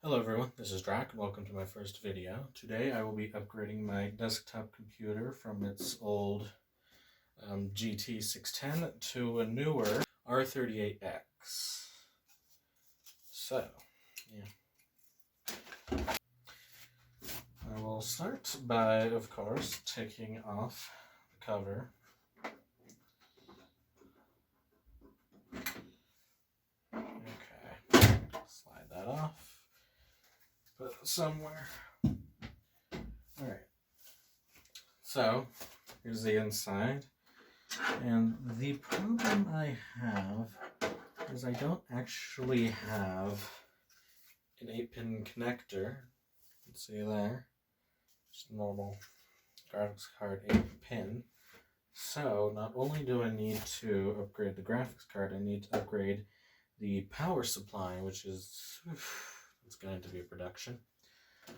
Hello everyone, this is Drac and welcome to my first video. Today I will be upgrading my desktop computer from its old GT610 to a newer R38X. So, I will start by, of course, taking off the cover. Okay, slide that off, put it somewhere. Alright, so here's the inside, and the problem I have is I don't actually have an 8-pin connector. You can see there, just a normal graphics card 8-pin. So not only do I need to upgrade the graphics card, I need to upgrade the power supply, which is it's going to be a production.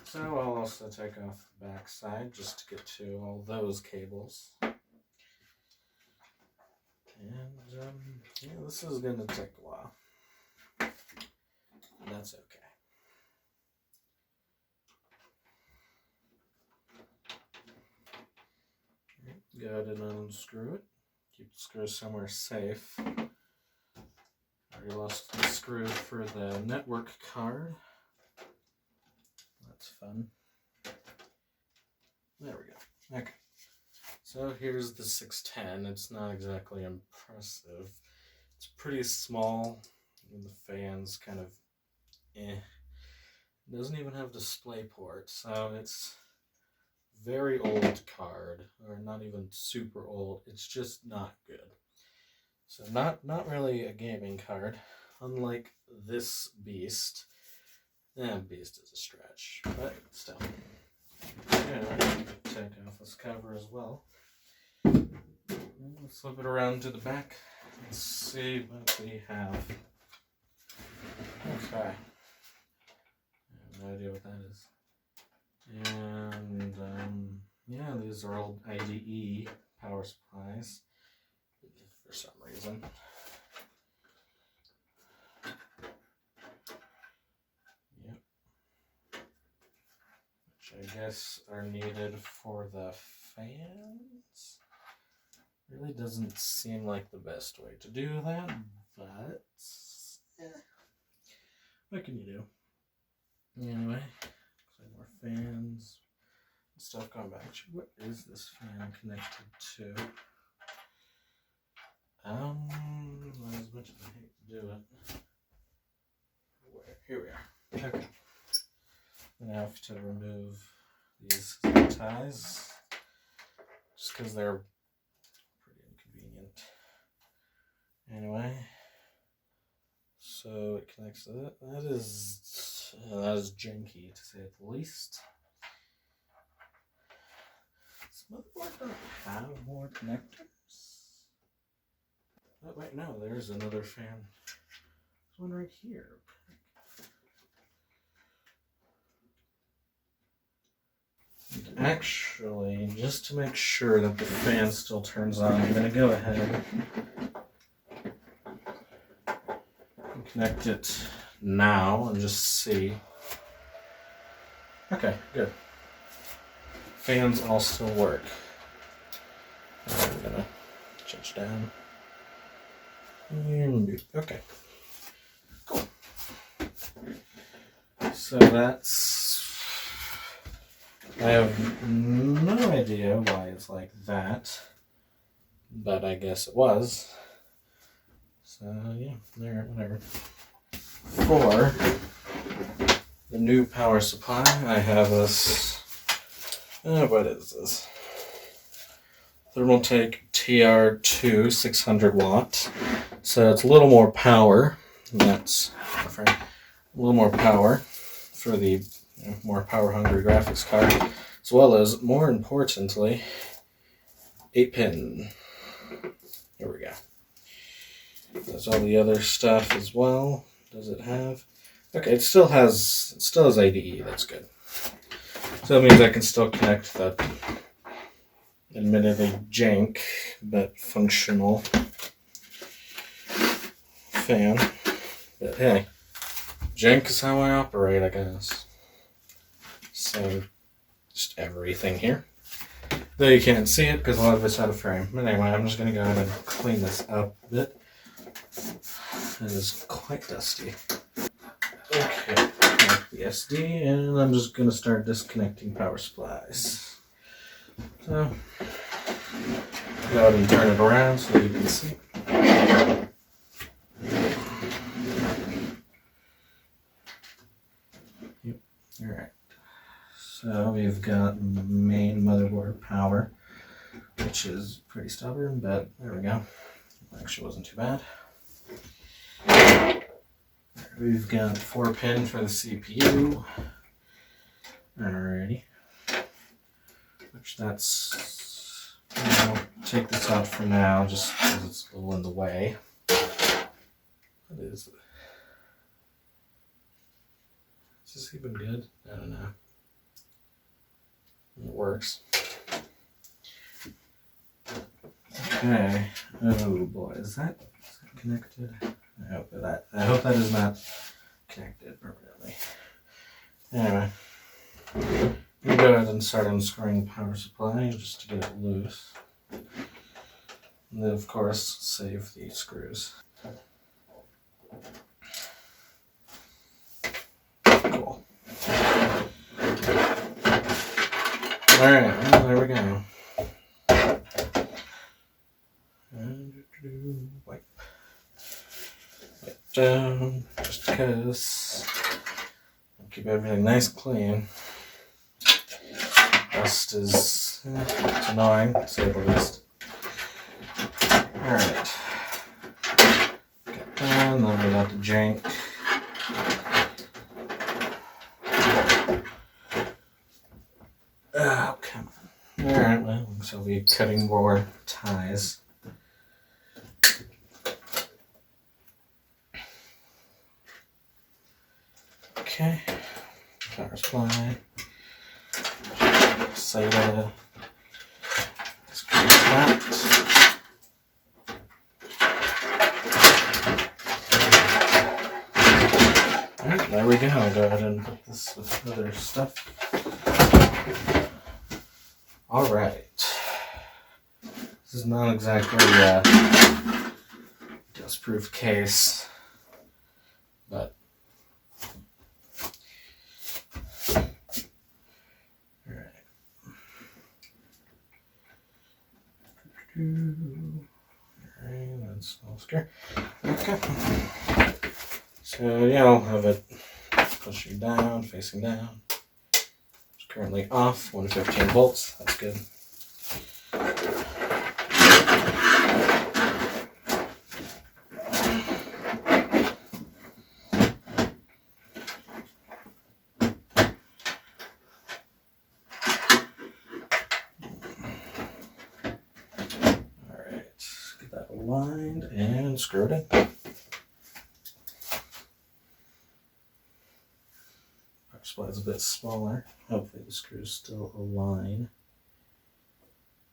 So I'll also take off the back side just to get to all those cables. And yeah, this is going to take a while. That's okay. Go ahead and unscrew it. Keep the screw somewhere safe. I already lost the screw for the network card. That's fun. There we go. Okay. So here's the 610. It's not exactly impressive. It's pretty small. And the fan's kind of It doesn't even have DisplayPort, so it's very old card, or not even super old. It's just not good. So not really a gaming card, unlike this beast. Beast is a stretch, but still. Yeah, take off this cover as well. Let's flip it around to the back. Let's see what we have. Okay. No idea what that is. And yeah, these are old IDE power supplies for some reason. Yep. Which I guess are needed for the fans. Really doesn't seem like the best way to do that, but what can you do? Anyway, looks like more fans and stuff going back. What is this fan connected to? As much as I hate to do it. Here we are. Okay. I'm gonna have to remove these zip ties just because they're pretty inconvenient. Anyway, so it connects to that. That is janky, to say the least. This motherboard don't have more connectors. Oh, wait, no, there's another fan. There's one right here. Actually, just to make sure that the fan still turns on, I'm going to go ahead and connect it now and just see. Okay, good. Fans all still work. I'm going to change down. Okay. Cool. So I have no idea why it's like that, but I guess it was. So yeah, there, whatever. For the new power supply, I have this, what is this? Thermaltake TR2 600 watt. So it's a little more power. That's a little more power for the more power-hungry graphics card, as well as, more importantly, 8-pin. Here we go. There's all the other stuff as well. Does it have? Okay, it still has IDE. That's good. So that means I can still connect that admittedly jank but functional fan. But hey, Jank is how I operate, I guess. So, just everything here. Though you can't see it because a lot of it's out of frame. But anyway, I'm just going to go ahead and clean this up a bit. It is quite dusty. Okay, connect the SD, and I'm just going to start disconnecting power supplies. So, go ahead and turn it around so you can see. Yep. Alright. So we've got main motherboard power, which is pretty stubborn, but there we go. Actually wasn't too bad. We've got 4-pin for the CPU. Alrighty. Which that's, I'll take this out for now just because it's a little in the way. What is it? Is this even good? I don't know. It works. Okay. Oh boy, is that connected? I hope that is not connected permanently. Anyway, I'm go ahead and start unscrewing the power supply just to get it loose. And then of course save the screws. Cool. Alright, well, there we go. Wipe down, just because. Keep everything nice and clean. Dust is it's annoying, to say the least. Alright. Get that, and then we got the jank. Oh, come on. Alright, well, so we'll be cutting more ties. Okay. Power supply. SATA. Screw that. Alright, there we go. I'll go ahead and put this with other stuff. Alright. This is not exactly a dust-proof case, but alright, that's all scary. Okay. So yeah, I'll have it pushing down, facing down. It's currently off, 115 volts, that's good. Aligned and screwed in. Power supply is a bit smaller. Hopefully the screws still align.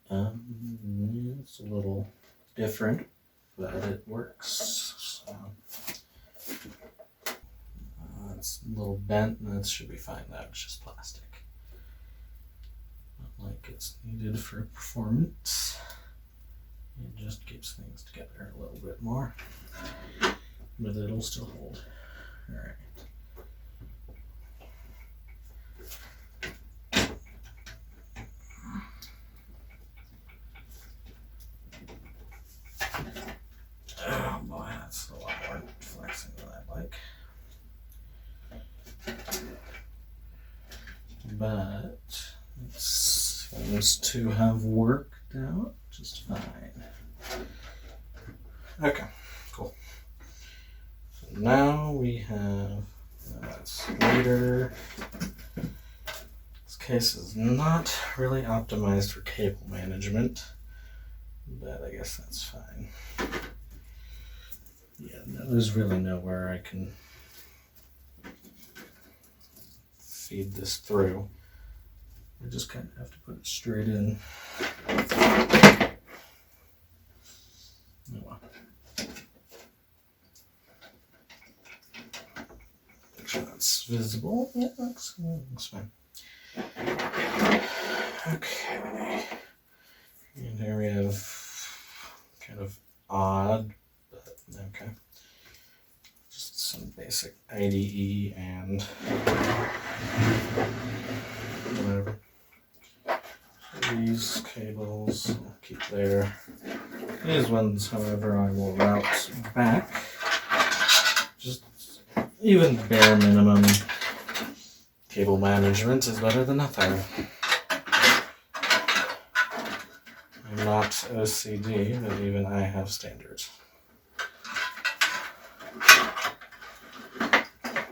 It's a little different, but it works. So, it's a little bent, and that should be fine. That was just plastic. Not like it's needed for performance. It just keeps things together a little bit more, but it'll still hold. Alright. Oh boy, that's a lot more flexing than I'd like. But it seems to have worked out just fine. Okay, cool. So now we have, that's later. This case is not really optimized for cable management, but I guess that's fine. Yeah, no, there's really nowhere I can feed this through. I just kind of have to put it straight in. visible. Yeah, looks fine. Okay. And here we have kind of odd, but okay. Just some basic IDE and whatever. These cables I'll keep there. These ones, however, I will route back. Just even bare minimum cable management is better than nothing. I'm not OCD, but even I have standards.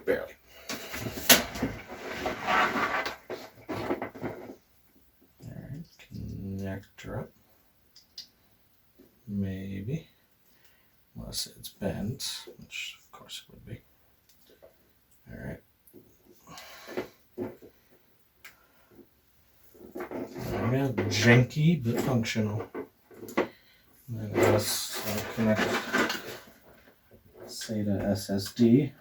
Barely. Alright, connector up. Maybe. Unless it's bent, which of course it would be. Alright. There we go. Janky but functional. And then let's connect SATA SSD.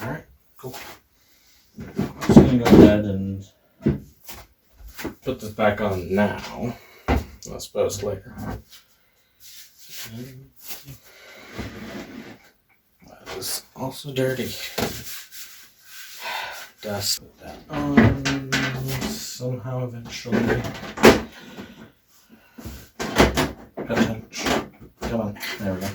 Alright, cool. I'm just going to go ahead and put this back on now. I suppose later. That is also dirty. Dust. Put that on somehow eventually. Come on, there we go.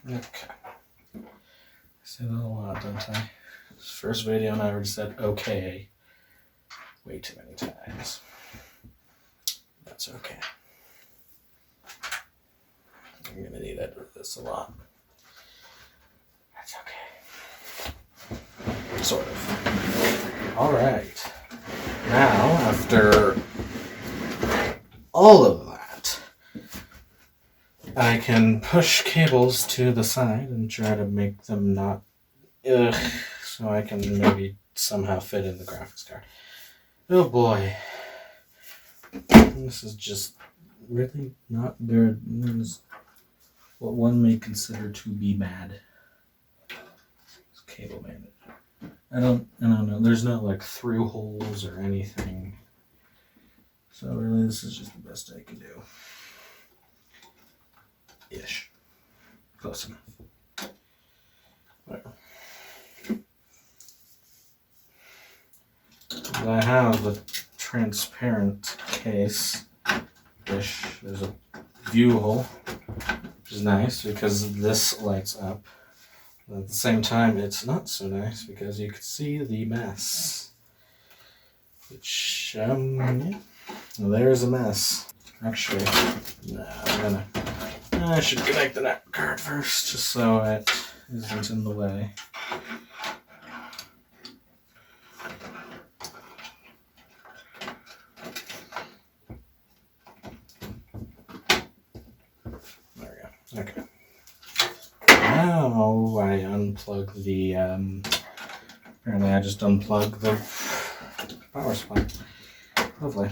Okay. I say that a lot, don't I? This first video and I already said okay way too many times. That's okay. I'm gonna need to edit this a lot. That's okay. Sort of. Alright. Now, after all of that, I can push cables to the side and try to make them not so I can maybe somehow fit in the graphics card. Oh boy. This is just really not good. This is what one may consider to be bad. It's cable management. I don't know. There's no like through holes or anything. So really this is just the best I can do. Ish. Close enough. Whatever. I have a transparent case. Ish. There's a view hole, which is nice because this lights up. But at the same time, it's not so nice because you can see the mess. Which, yeah. Well, there's a mess. Actually, no, I should connect the NAT card first, just so it isn't in the way. There we go. Okay. Now I unplug the, apparently I just unplugged the power supply. Lovely.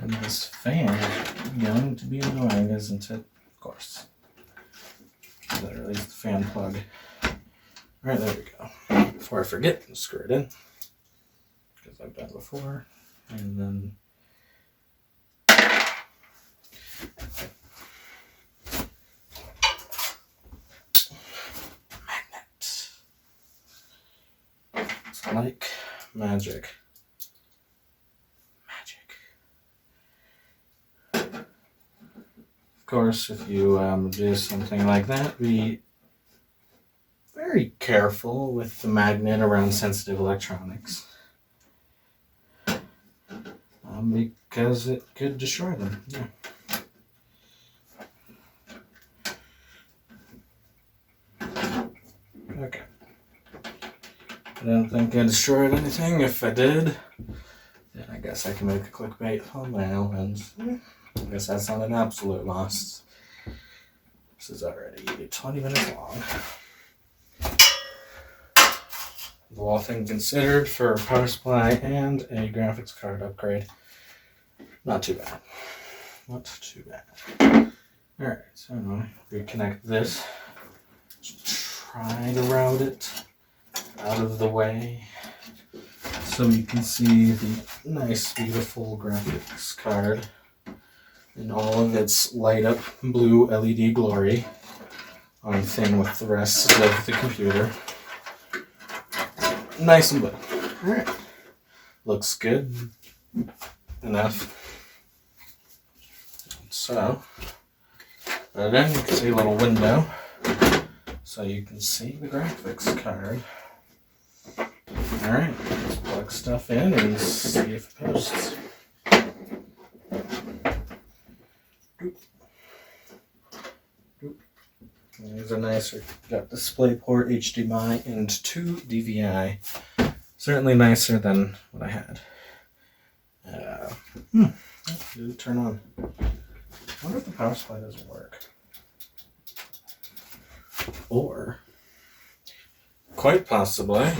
And this fan is going to be annoying, isn't it? Of course. Literally the fan plug. Alright, there we go. Before I forget, screw it in. Because I've done it before. And then magnet. It's like magic. Of course, if you do something like that, be very careful with the magnet around sensitive electronics. because it could destroy them. Yeah. Okay. I don't think I destroyed anything. If I did, then I guess I can make a clickbait thumbnail, and I guess that's not an absolute loss. This is already 20 minutes long. The whole thing considered for a power supply and a graphics card upgrade. Not too bad. Not too bad. Alright, so I'm going to reconnect this. Try to route it out of the way so you can see the nice, beautiful graphics card in all of its light up blue LED glory on thing with the rest of the computer. Nice and blue. Alright. Looks good enough. So, and then you can see a little window so you can see the graphics card. Alright, let's plug stuff in and see if it posts. These are nicer. Got DisplayPort, HDMI, and 2 DVI. Certainly nicer than what I had. Did it turn on? I wonder if the power supply doesn't work. Or, quite possibly,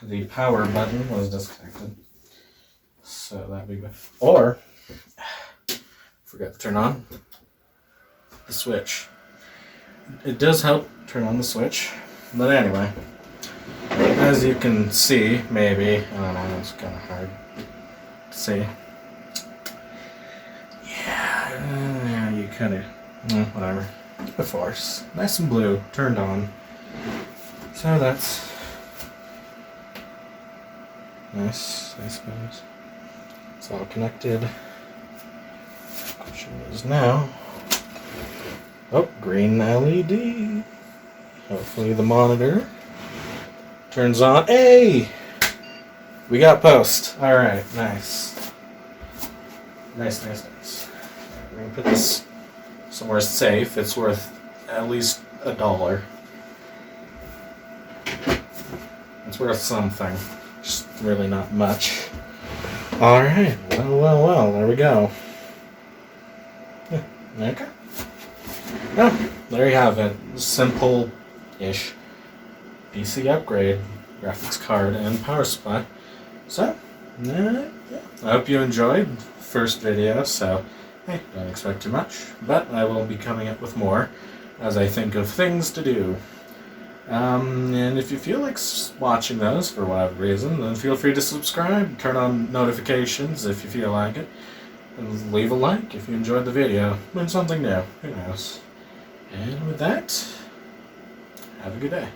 the power button was disconnected. So that'd be good. Or, forgot to turn on the switch. It does help turn on the switch. But anyway, as you can see, maybe, I don't know, it's kind of hard to see. Yeah, you kind of, whatever. The force. Nice and blue, turned on. So that's nice, I suppose. It's all connected. Question is now. Oh, green LED. Hopefully the monitor turns on. Hey! We got post. Alright, nice. Nice. We're gonna put this somewhere safe. It's worth at least $1. It's worth something. Just really not much. Alright, well, there we go. Okay. Yeah, there you have it. Simple-ish PC upgrade, graphics card, and power supply. So, yeah. I hope you enjoyed the first video, so hey, don't expect too much, but I will be coming up with more as I think of things to do. And if you feel like watching those for whatever reason, then feel free to subscribe, turn on notifications if you feel like it, and leave a like if you enjoyed the video. Learn something new, who knows. And with that, have a good day.